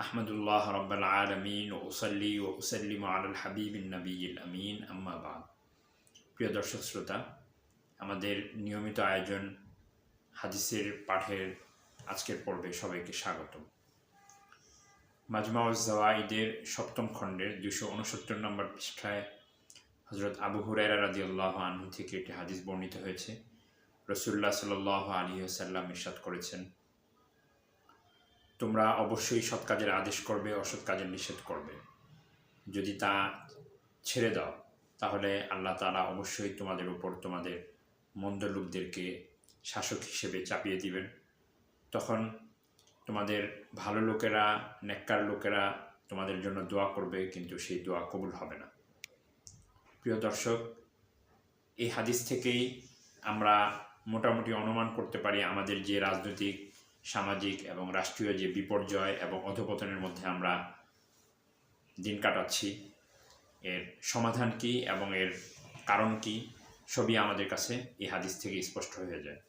আহমদুল্লাহ রব্বাল আলমিন ও উসল্লি ও উসল্লিম আল হাবিবিন নবীল আমিন আম্মা বাদ। প্রিয় দর্শক শ্রোতা, আমাদের নিয়মিত আয়োজন হাদিসের পাঠের আজকের পর্বে সবাইকে স্বাগতম। মাজমাউজ জাওয়াইদের সপ্তম খণ্ডের 269 নম্বর পৃষ্ঠায় হজরত আবু হুরায়রা রাদিয়াল্লাহু আনহু থেকে একটি হাদিস বর্ণিত হয়েছে। রাসূলুল্লাহ সাল্লাল্লাহু আলাইহি ওয়াসাল্লাম ইরশাদ করেছেন, তোমরা অবশ্যই সৎ কাজের আদেশ করবে, অসৎ কাজের নিষেধ করবে। যদি তা ছেড়ে দাও তাহলে আল্লাহ তাআলা অবশ্যই তোমাদের উপর তোমাদের মন্দ লোকদেরকে শাসক হিসেবে চাপিয়ে দিবেন। তখন তোমাদের ভালো লোকেরা, নেককার লোকেরা তোমাদের জন্য দোয়া করবে, কিন্তু সেই দোয়া কবুল হবে না। প্রিয় দর্শক, এই হাদিস থেকেই আমরা মোটামুটি অনুমান করতে পারি আমাদের যে রাজনৈতিক, সামাজিক এবং রাষ্ট্রীয় যে বিপর্যয় এবং অধঃপতনের মধ্যে আমরা দিন কাটাচ্ছি, এর সমাধান কী এবং এর কারণ কী, সবই আমাদের কাছে এই হাদিস থেকে স্পষ্ট হয়ে যায়।